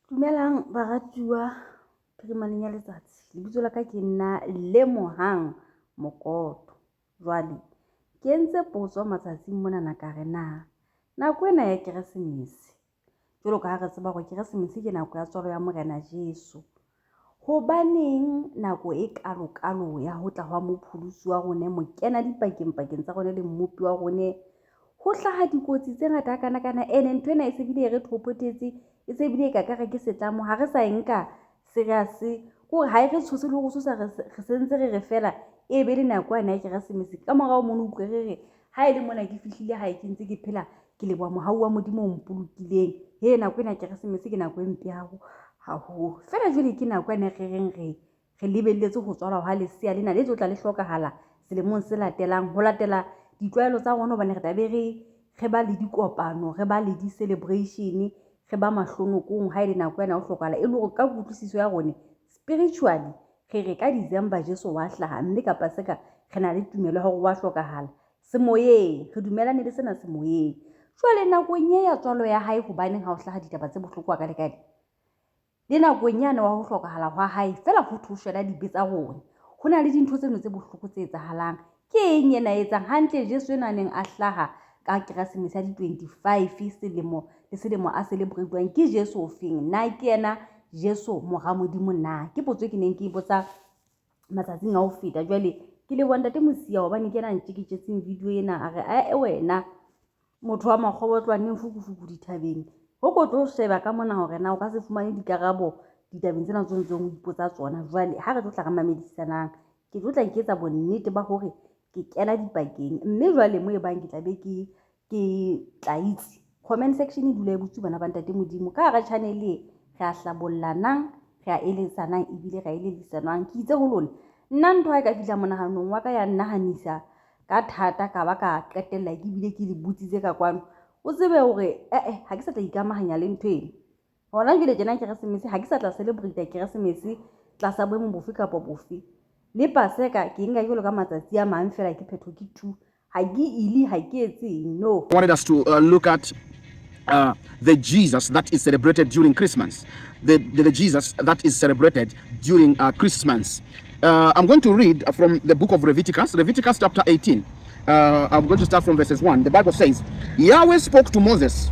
Dumelang baratuwa phirimaneng ya letsatsi. Lebitso la ka ke nna Lemohang Mokoto. Jwale ke entse potso matsatsing mona na ka re na nako ena ya Keresemese. Jwalo ka ha re tseba hore Keresemese ke nako ya tswalo ya Morena Jesu. Hobaneng nako e kalo ya ho tla hwa mopholosi wa rona mo kena dipakeng tsa rona le mmupi wa rona ho hlaha dikotsi tse ngata kana ene ntho ena e se bile re thopotetse e se bile ka re ke setlamo ha re sa enka serious hore ha re tshose le go tsosa re sentse re fela e be le nako ya Keresemese ka morao mono utlwe re ha ile mona ke fihlile ha ke ntse ke phela ke leboha mohau wa modimo o mpolokileng he nako ena Keresemese ke nako e mpe haholo fela jwale ke nako ena re lebelletse ho tswala ha lesea lena le tla le hlokahala selemong se latelang ho latela ditlwaelo tsa rona hobane re tabe re ba le dikopano re ba le di-celebration re ba mahlonokong ha ile nako ena ho hlokahala e le hore ka kutlwisiso ya rona spiritually re ka December Jesu wa hlaha mme kapa seka re na le tumelo hore wa hlokahala semoyeng re dumelane le sena semoyeng jwale nakong ya tswalo ya hae hobaneng ha o hlaha ditaba tse bohloko ka lekane le nakong yana wa ho hlokahala wa hae fela ho thushela dibe tsa rona hona le dintho tseno tse bohloko tse etsahalang ke eng ena etsang hantle Jesu ena neng a hlaha ka Keresemese ya 25 selemo le selemo a celebrate ke Jesu ofeng na ke yena Jesu mora modimo na ke potso ke neng ke botsa matsatsing a ho feta jwale ke le bonta te mosia hobane ke na ntjeketseng video ena a re wena motho wa makgobotlwane fukufuku dithabeng ho go tlo sheba ka mona hore na o ka se fumane dikarabo ditabeng tsena tse ntseng o ipotsa tsona jwale ha re tlo tla re mamedisanang ke tlo tla ke etsa bonnete ba hore ke kena dipakeng mme jwale mo e bang ke tla be ke tla itse comment section e dula e butse bana ba ntate modimo ka hara channel e re a hlabollanang re a eletsanang ebile re a eledisanang ke itse ho lona nna ntho ha e ka fihla monahanong wa ka ya nnahanisa ka thata ka ba ka qetella ke bile ke le butsitse ka kwano o tsebe hore ha ke sa tla ikamahanya le ntho ena hona jwale tjena Keresemese ha ke sa tla celebrate Keresemese tlasa boemo bofe kapa bofe le paseka ke nka jwalo ka matsatsi a mang fela ke phetho ke tu ha ke ili ha ke etseng no. I wanted us to look at the Jesus that is celebrated during Christmas, the Jesus that is celebrated during Christmas. I'm going to read from the book of Leviticus chapter 18. I'm going to start from verses 1. The Bible says, Yahweh spoke to Moses,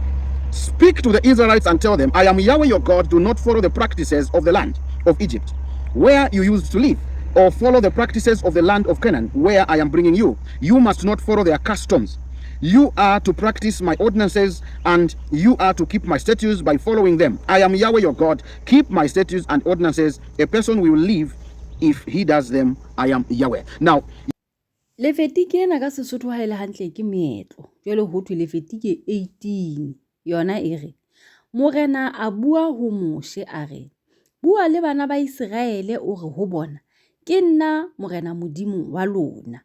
speak to the Israelites and tell them, I am Yahweh your God, do not follow the practices of the land of Egypt, where you used to live, or follow the practices of the land of Canaan, where I am bringing you. You must not follow their customs. You are to practice my ordinances, and you are to keep my statutes by following them. I am Yahweh your God. Keep my statutes and ordinances. A person will live if he does them. I am Yahweh. Now, Levetike ena ka Sesotho ha ile hantle ke meetlo jwale ho thwe Levetike 18 yona e re morena a bua ho Moshe a re bua le bana ba Israele o re ho bona ke nna morena modimo wa lona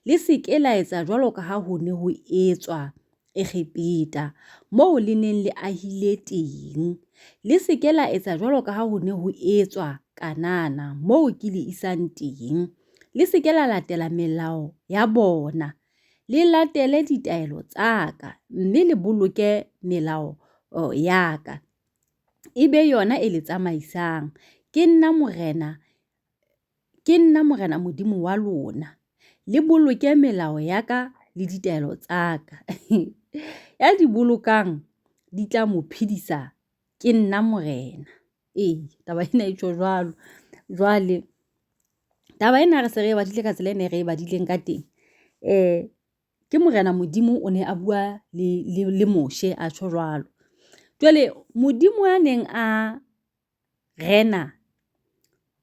le se ke la etsa jwalo ka ha ho ne ho etswa Egipta moo le neng le ahile teng le se ke la etsa jwalo ka ha ho ne ho etswa Kanana moo ke le isang teng le se ke la latela melao ya bona le latele ditaelo tsa ka mme le boloke melao ya ka ebe yona e le tsamaisang ke nna morena modimo wa lona le boloke melao ya ka le ditaelo tsa ka ya di bolokang di tla mo phedisa ke nna morena taba ena e tjho jwalo jwale taba ena re se re badile ka tsela ene re badileng ka teng ke morena modimo o ne a bua le Moshe a tjho jwalo jwale modimo ya neng a rena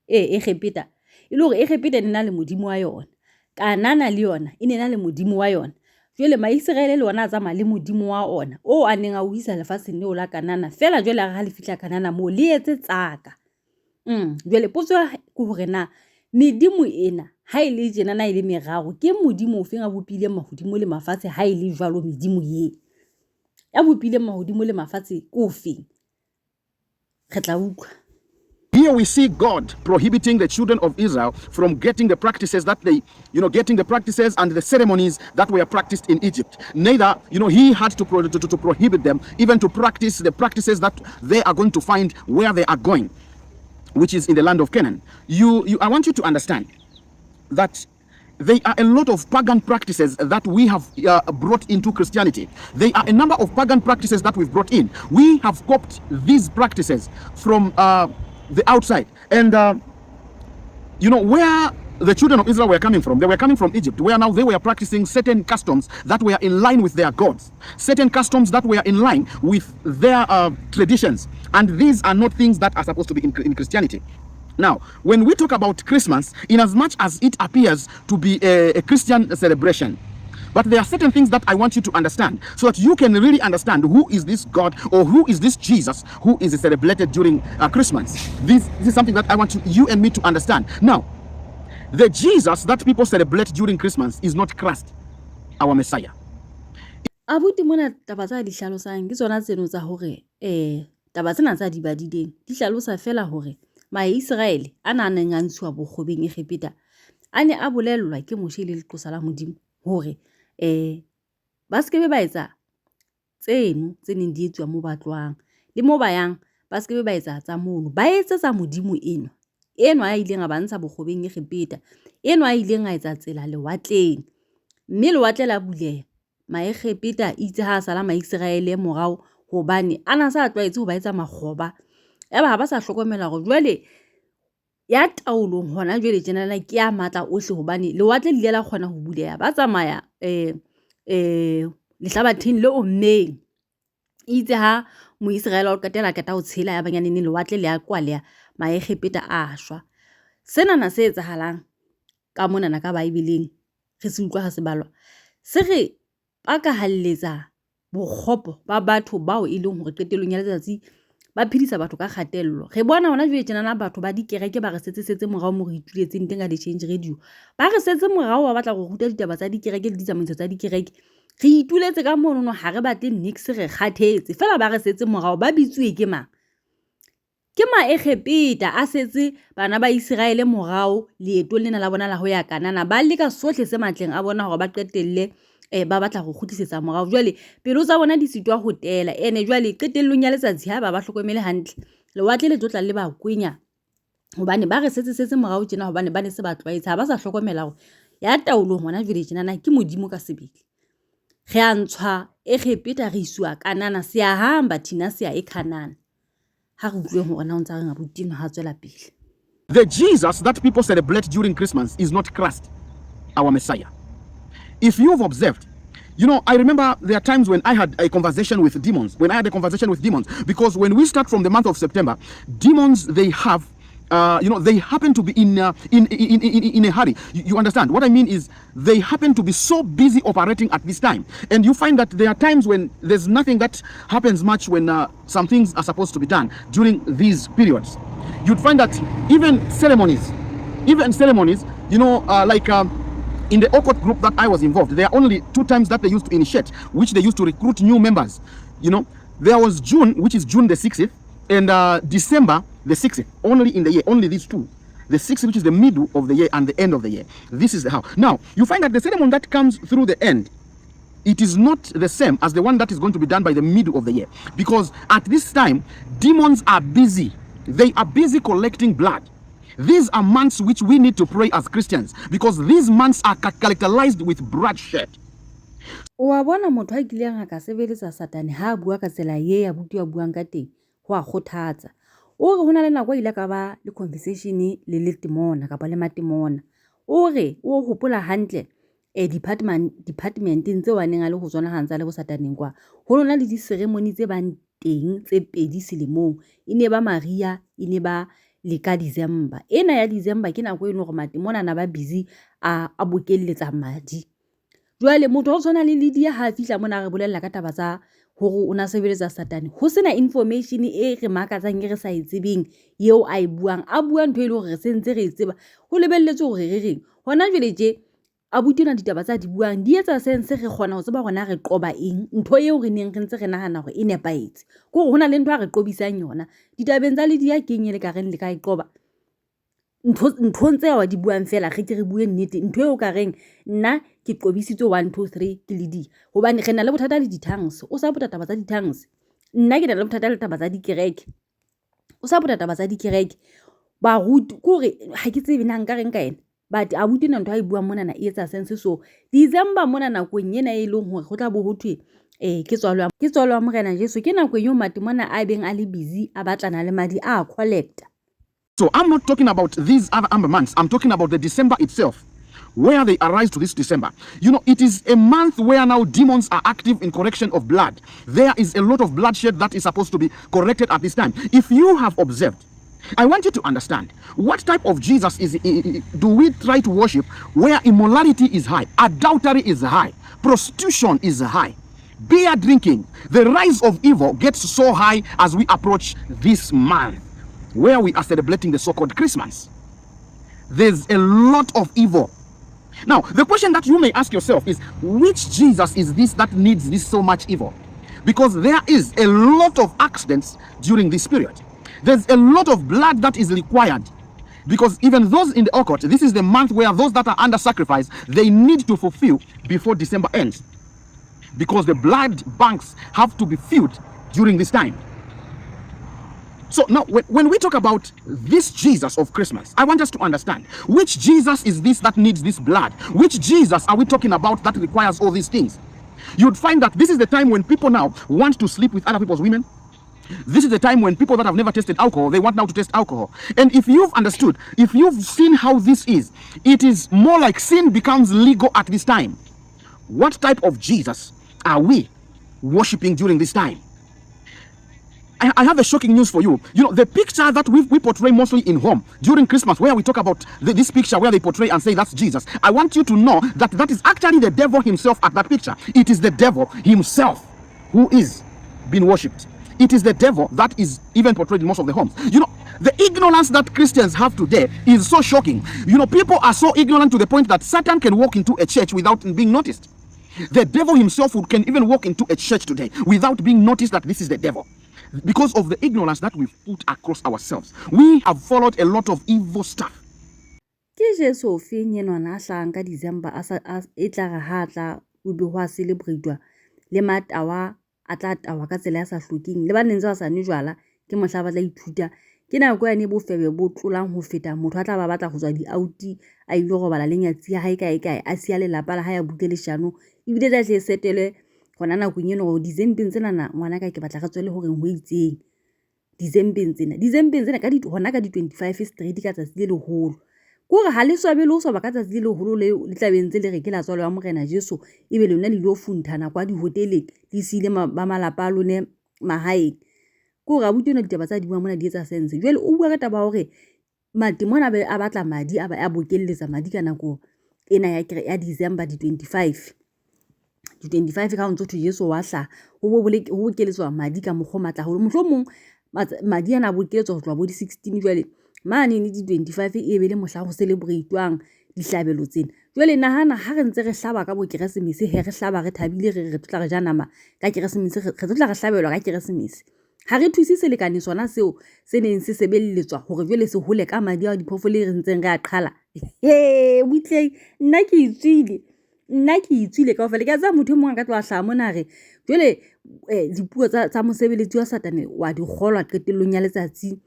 Egipta e le hore Egipta e nna le modimo wa yona Kanana le yona e nena le modimo wa yona jwale Maiseraele le ona a tsamaya le modimo wa ona o a neng a o isa lefatsheng leo la Kanana fela jwale ha le fihla Kanana moo le etse tsaka jwale potso ke hore na medimo ena ha ile tjena na ile meraro ke modimo o feng a bopile mahodimo le mafatshe ha ile jwalo medimo ye ya bopile mahodimo le mafatshe ke o feng re tla utlwa. Here we see God prohibiting the children of Israel from getting the practices that they, getting the practices and the ceremonies that were practiced in Egypt. Neither, he had to prohibit them even to practice the practices that they are going to find where they are going, which is in the land of Canaan. I want you to understand that there are a lot of pagan practices that we have brought into Christianity. There are a number of pagan practices that we've brought in. We have copied these practices from the outside. And, where the children of Israel were coming from, they were coming from Egypt, where now they were practicing certain customs that were in line with their gods, certain customs that were in line with their traditions. And these are not things that are supposed to be in Christianity. Now, when we talk about Christmas, in as much as it appears to be a Christian celebration, but there are certain things that I want you to understand so that you can really understand who is this God or who is this Jesus who is celebrated during Christmas. This is something that I want you and me to understand. Now, the Jesus that people celebrate during Christmas is not Christ, our Messiah. Abuti mona taba tsa di hlalosang ke tsona tseno tsa hore taba tsena tsa di badileng di hlalosa fela hore Maisraele a neng a ntshuwa bokgobeng Egepeta a ne a bolellwa ke Moshe le leqosa la Modimo hore ba skebe ba etsa tseno tse neng di etswa mo batlwang le mo ba yang ba skebe ba etsa tsa mono ba etsetsa Modimo eno a ileng a bantsha bokgobeng Egepeta eno a ileng a etsa tsela lewatleng mme lewatle la buleha Maegepeta itse ha sala Maisraele morao hobane ana sa tlwaetse ho ba etsa makgoba eba ba sa hlokomela go jwale ya taolong hona jwale tjenana ke ya matla ohle hobane lewatle le la khona ho buleha ba tsamaya lehlabatheng le ommeng itse ha Moisraele o qetela ho tshela ya banyane ne lewatle le ya kwalea Maegepeta a shwa. Sena na se etsahalang ka mona na ka Bibeleng re se utlwa ha se balwa se re ba ka halletsa bokgopo ba batho bao e leng hore qetelong ya letsatsi ba phedisa batho ka khatello. Re bona hona jwale tjenana batho ba dikereke ba re setse morao mo re ituletseng teng ka di change radio ba re setse morao ba batla go ruta ditaba tsa dikereke le ditsamaiso tsa dikereke re ituletse ka mono ha re batle nix re kgathetse fela ba re setse morao ba bitsuwe ke mang ke Maegepeta a setse bana ba Israele morao leeto lena la bona la ho ya Kanana ba leka sohle se matleng a bona hore ba qetelle ba batla go khutlisetsa morao jwale pelo tsa bona di sitwa ho tela ene jwale qetellong ya letsatsi ha ba hlokomele hantle lewatle le tlotla le ba kwenya hobane ba re setse morao tjena hobane ba ne se ba tlwaetse ha ba sa hlokomela hore ya taolong hona jwale tjena na ke Modimo ka sebele re a ntshwa Egepeta re iswa Kanana se ya hamba thina se ya eKhanana ha re utlwe hore na o ntsa re ngabutino ha tswela pele. The Jesus that people celebrate during Christmas is not Christ, our Messiah. If you've observed, I remember there are times when I had a conversation with demons, because when we start from the month of September, demons, they have, they happen to be in a hurry. You understand? What I mean is they happen to be so busy operating at this time. And you find that there are times when there's nothing that happens much when some things are supposed to be done during these periods. You'd find that even ceremonies, like in the occult group that I was involved, there are only 2 times that they used to initiate, which they used to recruit new members. There was June, which is June the 6th, and December the 6th, only in the year, only these 2. The 6th, which is the middle of the year, and the end of the year. This is how. Now, you find that the ceremony that comes through the end, it is not the same as the one that is going to be done by the middle of the year. Because at this time, demons are busy. They are busy collecting blood. These are months which we need to pray as Christians, because these months are characterized with bloodshed. Wa bona motho a kileng a ka sebeletsa Satane ha bua ka tsela ye ya buti wa buang ka teng ho a kgothatsa o re hona le nako ile ka ba le conversation le letimona ka ba le matimona o re o hopola hantle department tse wa neng a le ho tsona hantsa le go Sataneng kwa ho lona le di ceremony tse bang teng tse pedi selemong ine ba Maria ine ba le ka December ena ya December ke nako e leng gore matimona na ba busy a bokelletsa madi jwale motho o tsona le Lydia ha fihla mona re bolella ka taba tsa hore o na sebeletsa Satane ho sena information e re makatsang e re sa itsebeng yeo a buang ntho e le hore re sentse re tseba ho lebelletse hore re reng hona jwale je abuti yona ditaba tsa di buang di etsa sense re kgona ho tseba gona re qoba eng ntho eo re neng re ntse re nahana hore e nepaetse ko hona le ntho a re qobisang yona ditabeng tsa le di ya kenye le ka reng le ka e qoba ntho ntse wa di buang fela re ke re bue nnete ntho eo ka reng nna ke qobisitswe 1 2 3 ke le di hobane re na le bothata le di-tongues o sa botata taba tsa di-tongues nna ke na le bothata le taba tsa dikereke o sa botata taba tsa dikereke ba ruti kore ha ke tsebe nang ka reng ka ena but abuti nna ntho a e buang mona na e etsa sense so December mona nakong ena e leng hore go tla bo ho thwe ke tswalo ya morena Jesu ke nako eo mati mona a beng a le busy a batlana le madi a collector. So I'm not talking about these other amber months. I'm talking about the December itself, where they arise to this December. You know, it is a month where now demons are active in correction of blood. There is a lot of bloodshed that is supposed to be corrected at this time. If you have observed, I want you to understand what type of Jesus do we try to worship where immorality is high, adultery is high, prostitution is high, beer drinking, the rise of evil gets so high as we approach this month where we are celebrating the so-called Christmas. There's a lot of evil. Now, the question that you may ask yourself is, which Jesus is this that needs this so much evil? Because there is a lot of accidents during this period. There's a lot of blood that is required. Because even those in the occult, this is the month where those that are under sacrifice, they need to fulfill before December ends. Because the blood banks have to be filled during this time. So now, when we talk about this Jesus of Christmas, I want us to understand, which Jesus is this that needs this blood? Which Jesus are we talking about that requires all these things? You'd find that this is the time when people now want to sleep with other people's women. This is the time when people that have never tasted alcohol, they want now to taste alcohol. And if you've understood, if you've seen how this is, it is more like sin becomes legal at this time. What type of Jesus are we worshiping during this time? I have a shocking news for you. You know, the picture that we portray mostly in home during Christmas, where we talk about this picture where they portray and say that's Jesus. I want you to know that that is actually the devil himself at that picture. It is the devil himself who is being worshipped. It is the devil that is even portrayed in most of the homes. You know, the ignorance that Christians have today is so shocking. You know, people are so ignorant to the point that Satan can walk into a church without being noticed. The devil himself can even walk into a church today without being noticed that this is the devil. Because of the ignorance that we've put across ourselves. We have followed a lot of evil stuff. Ke Jesu feng enwana a hlahang ka December e tla re ha tla o be ho a celebrate le matawa a tla tawa ka tsela ya sa hlokeng le ba neng tsa sa ne jwala ke mohla ba tla ithuta ke nako ya ne bofebe bo tlolang ho feta motho a tla ba batla go tswa di-outi a ile go bala lenyatsi ya hae kae a sia lelapa la hae a buke leshano ebile tla tle setele gona nakong eno go December tsena na ngwana ka ke batla ga tswele hore ho itseng December tsena ka hona ka di 25 straight ka tsatsi le leholo kore ha le swabe le o soba ka tsatsi le leholo le tlabentse le re ke la tswalo ya morena Jesu ebe lona le lo funthana kwa di hoteleng le sile ba malapa a lone mahaeng kore abuti yona ditaba tsa di bua mona di etsa sense jwale o bua ka taba hore mati mona a batla madi a ba a bokelletsa madi ka nako ena ya December di 25 ka ntse thu Jesu wa hla ho bokeletswa madi ka mogho matla ho mohlomong madi ana bokeletswa go tloa bo di 16 jwale mane ni di 25 e be le mohla go celebratewang dihlabelo tsena jwale nahana ha re ntse re hlaba ka bo Keresemese he re hlaba re thabile re tla re ja nama ka Keresemese re tla re hlabelwa ka Keresemese ha re thusise lekane sona seo se neng se sebelletswa hore jwale se hole ka madi a diphoofolo re ntseng re a qhala butleng nna ke itswile ka ofela ke tsa motho mongwe ka tloa hlaya mona re jwale dipuo tsa mosebeletsi wa Satane wa di kgolwa qetellong ya letsatsi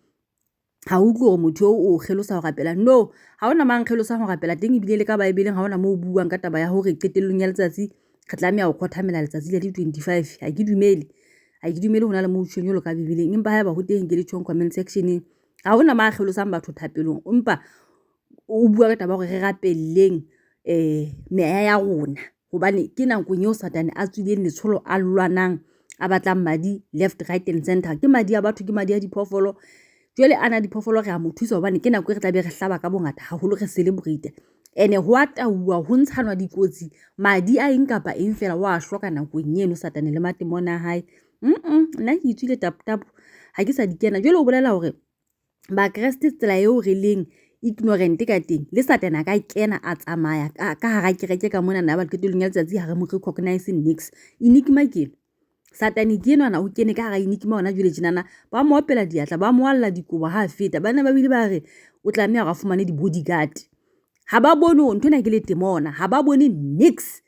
ha o tlo motho o kgelosa ho rapela no ha ona mang kgelosa ho rapela teng ebile le ka Bibeleng ha ona mo buang ka taba ya hore qetellong ya letsatsi re tlamehile go khothamela letsatsi le 25 ha ke dumele hona le mo tshwenyo lo ka Bibeleng empa ha ba ho teng ke le tshong comment sectioneng ha ona mang kgelosang batho thapelong empa o bua ka taba hore re rapelleng meya ya rona hobane ke nakong eo Satane a tswileng letsholo a lwanang a batlang madi left right and center ke madi a batho ke madi a diphoofolo jwale ana diphoofolo re a mo thusa hobane ke nako re tla be re hlaba ka bongata haholo re celebrate ene ho atauwa ho ntshanwa dikotsi madi a eng kapa eng fela wa hloka nakong eno Satane le matemona hae nna ke itswile tap ha ke sa dikena jwale o bolela hore ba Kriste tsela eo re leng ignorant ka teng le Satana ka kena a tsamaya ka hara kereke ka mona na ba qetellong ya letsatsi ha re mo recognize nix enigma ke Satani ke enwana o kene ka hara enigma ona jwale tjenana ba mo opela diatla ba mo alla dikobo ha feta bana ba bile ba re o tlameha ga fumane di bodyguard ha ba bone o ntona ke le temona ha ba bone nix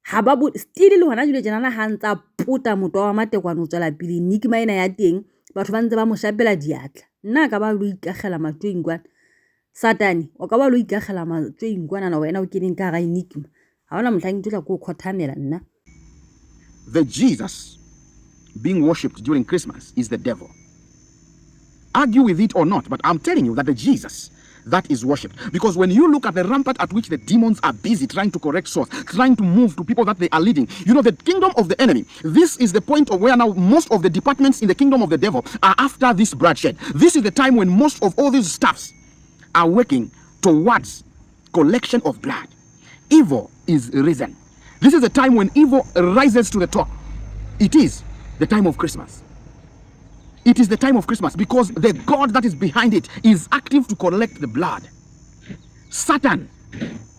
ha ba bo still le hona jwale tjenana ha ntsa puta motho wa matekwane o tswela pele enigma ena ya teng batho ba ntse ba mo shapela diatla nna ka ba lo ikagela matweng kwana Satani o ka ba lo ikagela matweng kwana na wena o keneng ka hara enigma ha ona mohlang ntla go khothamela nna. The Jesus being worshipped during Christmas is the devil. Argue with it or not, but I'm telling you that the Jesus that is worshipped. Because when you look at the rampart at which the demons are busy trying to correct souls, trying to move to people that they are leading, you know, the kingdom of the enemy, this is the point of where now most of the departments in the kingdom of the devil are after this bloodshed. This is the time when most of all these staffs are working towards collection of blood. Evil is risen. This is the time when evil rises to the top. It is the time of Christmas. It is the time of Christmas because the God that is behind it is active to collect the blood. Satan,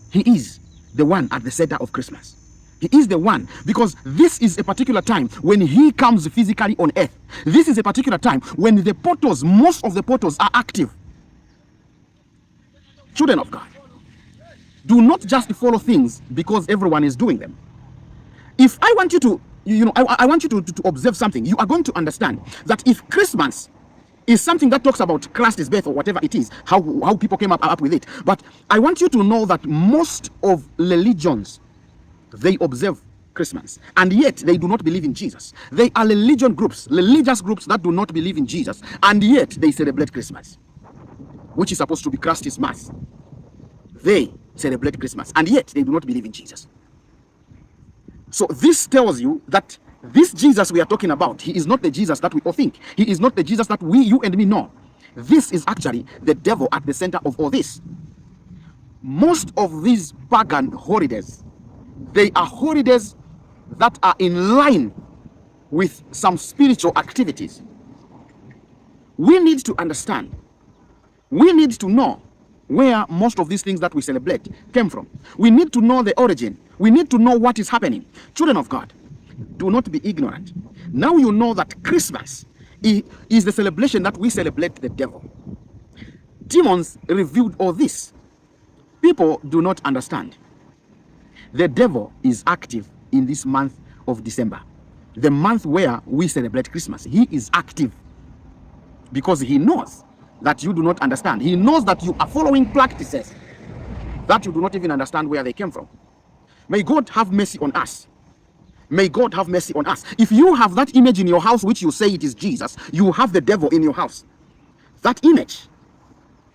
he is the one at the center of Christmas. He is the one because this is a particular time when he comes physically on earth. This is a particular time when the portals, most of the portals are active. Children of God, do not just follow things because everyone is doing them. If I want you to, I want you to observe something, you are going to understand that if Christmas is something that talks about Christ's birth or whatever it is, how people came up with it, but I want you to know that most of religions, they observe Christmas, and yet they do not believe in Jesus. They are religious groups that do not believe in Jesus, and yet they celebrate Christmas, which is supposed to be Christ's Mass. They celebrate Christmas, and yet they do not believe in Jesus. So this tells you that this Jesus we are talking about, he is not the Jesus that we all think. He is not the Jesus that you and me know. This is actually the devil at the center of all this. Most of these pagan holidays, they are holidays that are in line with some spiritual activities. We need to understand. We need to know where most of these things that we celebrate came from. We need to know the origin. We need to know what is happening. Children of God, do not be ignorant. Now you know that Christmas is the celebration that we celebrate the devil. Demons revealed all this. People do not understand. The devil is active in this month of December, the month where we celebrate Christmas. He is active because he knows that you do not understand. He knows that you are following practices that you do not even understand where they came from. May God have mercy on us. May God have mercy on us. If you have that image in your house which you say it is Jesus, you have the devil in your house. That image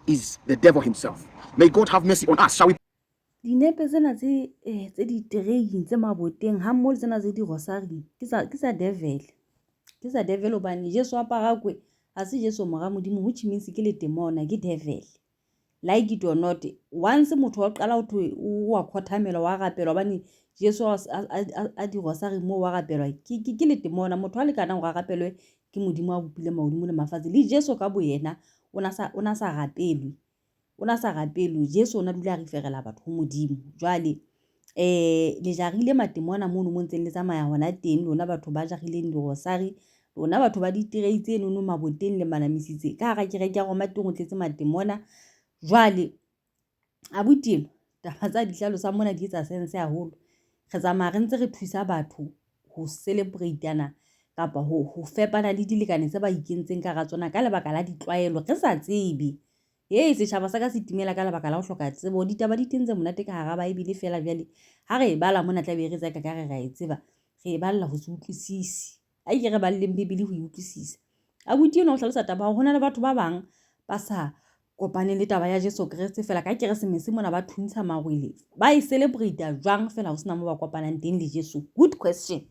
is the devil himself. May God have mercy on us. Shall we? Dinepe tsena tse di tereng tse maboteng ha mmoho tsena tse di rosary ke sa devil. Ke sa devil obane Jesu a parakwe ha se Jesu mora modimo, which means ke le temona ke devil. Like it or not, once motho wa qala ho thwe o a khothamela wa rapelwa bane Jesu a di rosary mo wa rapelwa ke le temona, motho a le kana go rapelwe ke modimo a bopile maodimo le mafatshe. Le Jesu ka bo yena ona sa rapelwe. Ona sa rapelwe. Jesu ona dula re ferela batho ho modimo. Jwale le jarile matemona mono mo ntseng le tsamaya hona teng, lona batho ba jagileng di rosary, lona batho ba ditireitse no maboteng le manamisitse ka hara kereke ya go mateng o tletse matemona. Jwale abuti taba tsa dihlalo sa mona di etsa sense haholo. Re tsamaya re ntse re thusa batho ho celebrateana kapa ho fepana le dilekane tse ba ikentseng ka ra tsona ka lebaka la ditlwaelo re sa tsebe. Setjhaba sa ka setimela ka lebaka la ho hloka tsebo. Ditaba di tentse monate ka hara Baebele fela jwale ha re bala mona tla be re tsaka ka re ra e tseba, re balla ho se utlwisisi. Ai ke re balleng Bebele ho utlwisisa. Abuti eno o hlalosa taba hona le batho ba bang ba sa kopane le taba ya Jesu Kriste fela ka Keresemese mona ba thuntsha marwele. Ba e celebrate jwang fela ho sena mo ba kopanang teng le Jesu? Good question.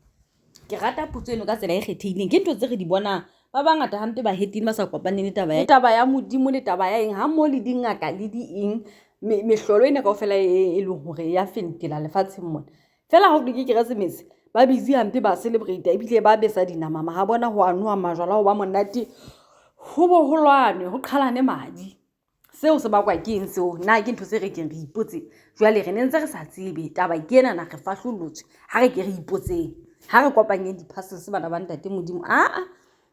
Ke rata potso eno ka tsela e kgethehileng. Ke ntho tse re di bonang ba bangata hampe ba hetile ba sa kopane le taba ya modimo le taba ya eng ha mo le dingaka le di eng mehlolo ena kaofela e leng hore ya fentela lefatsheng mona. Fela ha o ke Keresemese ba busy hampe ba celebrate ebile ba besa dinama ma ha bona ho anoa majwala ho ba monate ho bo holwane ho qhalane madi. seo se bakwa ke eng seo nna ke ntho se re keng re ipotse jwale re ne ntse re sa tsebe taba ke ena na re fahlollotse ha re ke re ipotseng ha re kopanyeng di-puzzles bana ba ntate modimo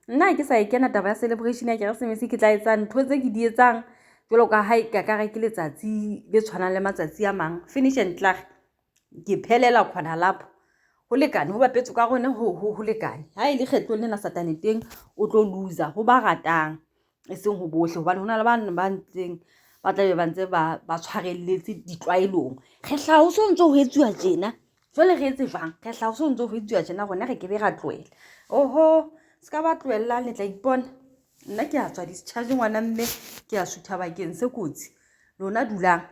nna ke sa e kena taba ya celebration ya Keresemese ke tla etsa ntho tse ke di etsang jwalo ka ha ka re ke letsatsi le tshwanang le matsatsi a mang finish and clear ke phelela khona lapho ho lekane ho bapetso ka rona ho lekane ha ile kgetlo lena satane teng o tlo loser ho ba ratang e seng ho bohle hobane hona le bana ba ntseng ba tla be ba ntse ba tshwarelletse ditlwaelong re hla o so ntse ho etsuwa tjena jwale re etse jwang re hla o so ntse ho etsuwa tjena rona re ke be ra tloela oho ska ba tloella le tla ipona nna ke a tswa discharge ngwana mme ke a sutha bakeng se kotsi lona dulang